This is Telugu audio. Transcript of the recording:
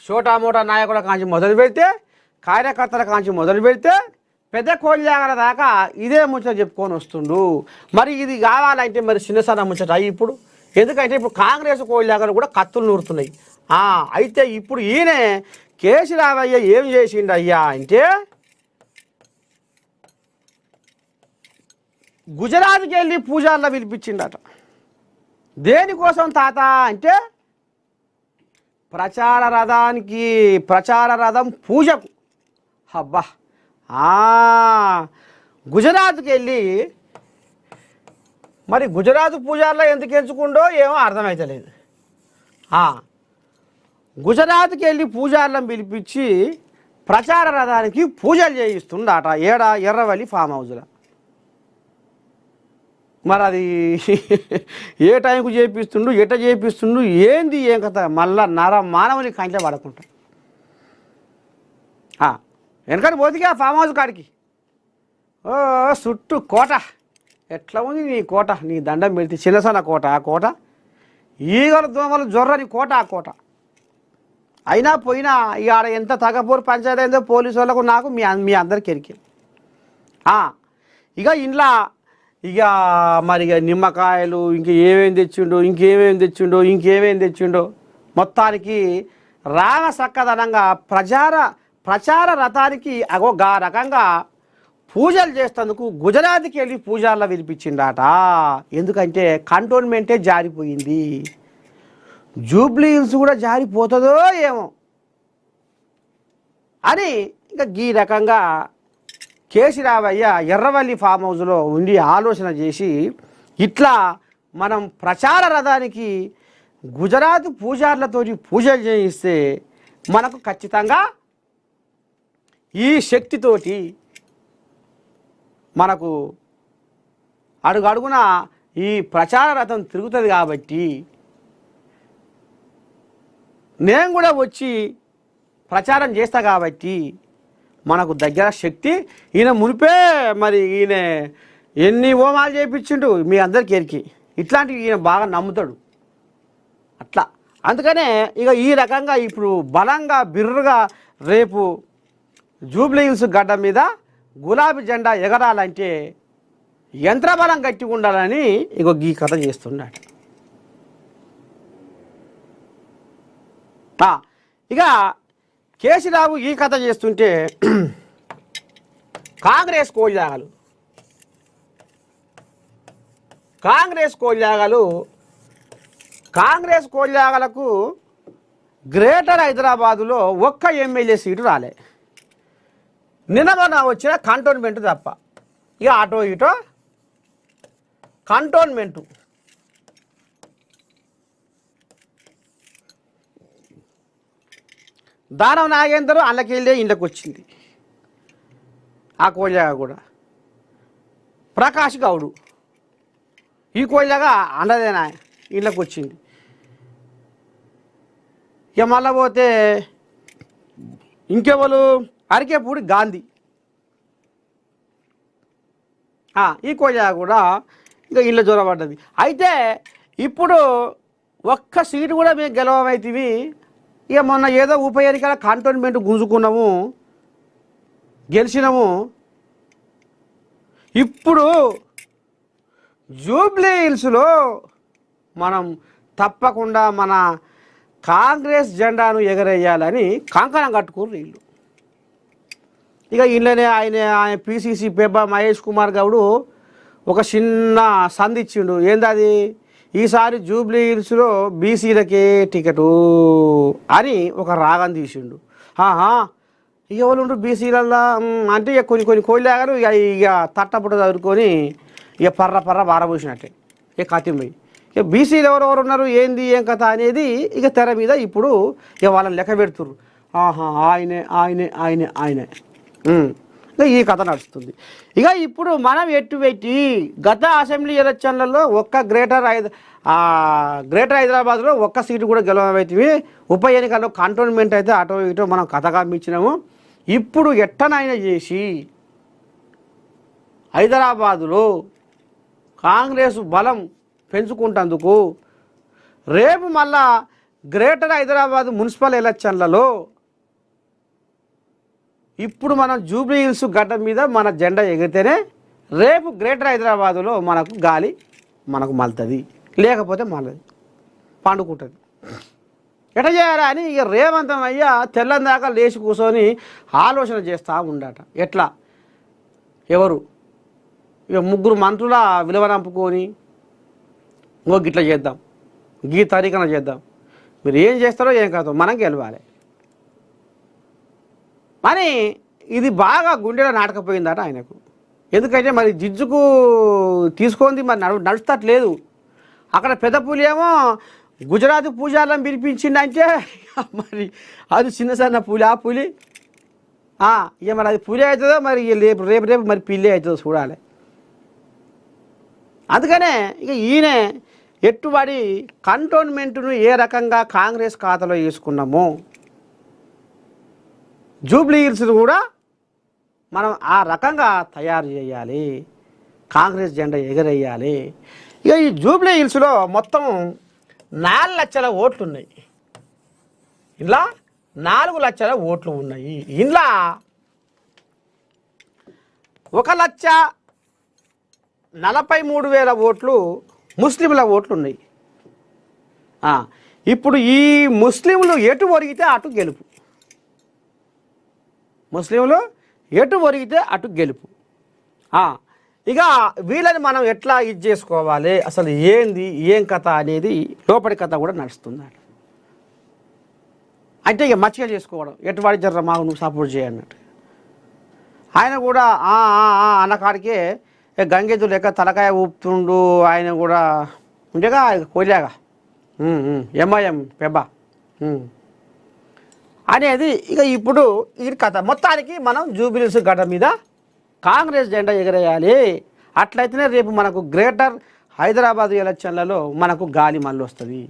చోటా మోటా నాయకుల కాంచి మొదలు పెడితే కార్యకర్తల కాంచి మొదలు పెడితే పెద్ద కోళ్ళాగల దాకా ఇదే ముచ్చట చెప్పుకొని వస్తుండు. మరి ఇది కావాలంటే మరి చిన్నసన్న ముచ్చట ఇప్పుడు, ఎందుకంటే ఇప్పుడు కాంగ్రెస్ కోళ్ళాగలు కూడా కత్తులు నూరుతున్నాయి. అయితే ఇప్పుడు ఈయన కేసీరావయ్య ఏం చేసిండు అయ్యా అంటే, గుజరాత్కి వెళ్ళి పూజార్లో పిలిపించిండట. దేనికోసం తాత అంటే ప్రచార రథం పూజకు. అబ్బా, గుజరాత్కి వెళ్ళి మరి గుజరాత్ పూజార్లో ఎందుకు ఎంచుకుండో ఏమో అర్థమవుతలేదు. గుజరాత్కి వెళ్ళి పూజార్లను పిలిపించి ప్రచార రథానికి పూజలు చేయిస్తుండట ఎర్రవల్లి ఫామ్ హౌస్లో. మరి అది ఏ టైంకు చేపిస్తుండు, ఎట చేపిస్తుండు, ఏంది ఏం కథ, మళ్ళా మానవుని కంట్లో పడకుండా వెనకటి పోతిగా ఫామ్ హౌస్ కాడికి చుట్టూ కోట. ఎట్లా ఉంది నీ కోట, నీ దండం పెడితే చిన్నసన్న కోట. ఆ కోట ఈగలు దోమలు జొర్రని కోట. ఆ కోట అయినా పోయినా ఇక ఆడ ఎంత తగపోరు పంచాయతీ అయిందో పోలీసు వాళ్ళకు నాకు మీ అందరికి ఎరికే. ఇక ఇంట్లో ఇక మరి ఇక నిమ్మకాయలు ఇంకేమేమి తెచ్చిండో మొత్తానికి రామ సక్కదనంగా ప్రచార రథానికి గా రకంగా పూజలు చేస్తేందుకు గుజరాత్కి వెళ్ళి పూజల్లో వినిపించిండట. ఎందుకంటే కంటోన్మెంటే జారిపోయింది, జూబ్లీ హిల్స్ కూడా జారిపోతుందో ఏమో అని ఇంకా ఈ రకంగా కేసీరావయ్య ఎర్రవల్లి ఫామ్ హౌస్లో ఉండి ఆలోచన చేసి ఇట్లా మనం ప్రచార రథానికి గుజరాత్ పూజార్లతో పూజలు చేయిస్తే మనకు ఖచ్చితంగా ఈ శక్తితోటి మనకు అడుగడుగున ఈ ప్రచార రథం తిరుగుతుంది. కాబట్టి నేను కూడా వచ్చి ప్రచారం చేస్తా కాబట్టి మనకు దగ్గర శక్తి. ఈయన మునిపే మరి ఈయన ఎన్ని హోమాలు చేయించిండు మీ అందరికి ఎరికి, ఇట్లాంటివి ఈయన బాగా నమ్ముతాడు అట్లా. అందుకనే ఇక ఈ రకంగా ఇప్పుడు బలంగా బిర్రుగా రేపు జూబ్లీ హిల్స్ గడ్డ మీద గులాబీ జెండా ఎగరాలంటే యంత్రబలం గట్టి ఉండాలని ఇక ఈ కథ చేస్తున్నాడు. ఇక కేసీరావు ఈ కథ చేస్తుంటే కాంగ్రెస్ కోళ్ళాగలకు గ్రేటర్ హైదరాబాదులో ఒక్క ఎమ్మెల్యే సీటు రాలే. నిన్న వచ్చిన కంటోన్మెంట్ తప్ప, ఇక అటో ఇటో కంటోన్మెంటు. దానం నాగేందరు అల్లకెళ్ళే ఇండ్లకు వచ్చింది. ఆ కోళ్ళగా కూడా ప్రకాష్ గౌడు ఈ కోళ్ళగా అండదేనా ఇండ్లకు వచ్చింది. ఇక మళ్ళా పోతే ఇంకెవరు అరికేపూడి గాంధీ ఈ కోళ్ళగా కూడా ఇంకా ఇళ్ళ జ్వరపడ్డది. అయితే ఇప్పుడు ఒక్క సీటు కూడా మేము గెలవమైతివి. ఇక మొన్న ఏదో ఉప ఎన్నికల కంటోన్మెంట్ గుంజుకున్నాము, గెలిచినాము. ఇప్పుడు జూబ్లీ హిల్స్లో మనం తప్పకుండా మన కాంగ్రెస్ జెండాను ఎగరేయాలని కంకణం కట్టుకుర్రు వీళ్ళు. ఇక ఇళ్ళనే ఆయన పిసిసి పెబ్బ మహేష్ కుమార్ గౌడు ఒక చిన్న సంధిచ్చిండు. ఏందది, ఈసారి జూబ్లీ హిల్స్లో బీసీలకే టికెటు అని ఒక రాగం తీసిండు. ఇక ఎవరు బీసీలల్లా అంటే ఇక కొన్ని కోళ్ళాగారు ఇక తట్టపుట్ట చదువుకొని ఇక పర్ర బారబోసినట్టే ఇక కత్తింపోయి ఇక బీసీలు ఎవరెవరు ఉన్నారు ఏంది ఏం కథ అనేది ఇక తెర మీద ఇప్పుడు ఇక వాళ్ళని లెక్క పెడుతుర్రు. ఆయనే ఇక ఈ కథ నడుస్తుంది. ఇక ఇప్పుడు మనం పెట్టి గత అసెంబ్లీ ఎలక్షన్లలో ఒక్క గ్రేటర్ హైదరాబాద్లో ఒక్క సీటు కూడా గెలవమైతే, ఉప ఎన్నికల్లో కంటోన్మెంట్ అయితే అటో ఇటో మనం కథగా మిచ్చినాము. ఇప్పుడు ఎట్టనైనా చేసి హైదరాబాదులో కాంగ్రెస్ బలం పెంచుకుంటందుకు రేపు మళ్ళా గ్రేటర్ హైదరాబాద్ మున్సిపల్ ఎలక్షన్లలో ఇప్పుడు మనం జూబ్లీ హిల్స్ గడ్డ మీద మన జెండా ఎగిరితేనే రేపు గ్రేటర్ హైదరాబాదులో మనకు గాలి మనకు మలుతుంది, లేకపోతే మళ్ళీ పండుకుంటుంది. ఎట్లా చేయాలా అని ఇక రేవంతం అయ్యా తెల్లందాకా లేచి కూర్చొని ఆలోచన చేస్తూ ఉండట. ఎట్లా ఎవరు ఇక ముగ్గురు మంత్రుల విలువనంపుకొని ఇంకో గిట్ల చేద్దాం, గీ తరీకన చేద్దాం, మీరు ఏం చేస్తారో ఏం కాదో మనం గెలవాలి అని ఇది బాగా గుండెలో నాటకపోయిందట ఆయనకు. ఎందుకంటే మరి జిజ్జుకు తీసుకుంది మరి నడుస్తట్లేదు. అక్కడ పెద్ద పులి ఏమో గుజరాత్ పూజాలను పిలిపించిందంటే మరి అది చిన్న సన్న పులి, ఆ పులి ఇక మరి అది పులి అవుతుందో మరి రేపు రేపు రేపు మరి పిల్లి అవుతుందో చూడాలి. అందుకనే ఇక ఈయన ఎట్టుబడి కంటోన్మెంట్ను ఏ రకంగా కాంగ్రెస్ ఖాతాలో వేసుకున్నామో జూబ్లీ హిల్స్ను కూడా మనం ఆ రకంగా తయారు చేయాలి, కాంగ్రెస్ జెండా ఎగరేయాలి. ఇక ఈ జూబ్లీ హిల్స్లో మొత్తం 4 లక్షల ఓట్లు ఉన్నాయి. ఇలా 4 లక్షల ఓట్లు ఉన్నాయి. ఇలా 1,43,000 ఓట్లు ముస్లింల ఓట్లు ఉన్నాయి. ఇప్పుడు ఈ ముస్లింలు ఎటు ఒరిగితే అటు గెలుపు, ముస్లింలు ఎటు ఒరిగితే అటు గెలుపు. ఇక వీళ్ళని మనం ఎట్లా ఇది చేసుకోవాలి, అసలు ఏంది ఏం కథ అనేది లోపలి కథ కూడా నడుస్తుంది. అంటే ఇక మచ్చిగా చేసుకోవడం, ఎటువాడి జర్ర మాకు నువ్వు సపోర్ట్ చేయన్నట్టు. ఆయన కూడా అన్నకాడికే గంగెద్దు లెక్క తలకాయ ఊపుతుండు. ఆయన కూడా ఉండేగా కోలాగా ఎంఐఎం పెబ్బా అనేది ఇక ఇప్పుడు ఈ కథ. మొత్తానికి మనం జూబ్లీ హిల్స్ గడ్డ మీద కాంగ్రెస్ జెండా ఎగరేయాలి. అట్లయితేనే రేపు మనకు గ్రేటర్ హైదరాబాద్ ఎలక్షన్లలో మనకు గాలి మళ్ళీ వస్తుంది.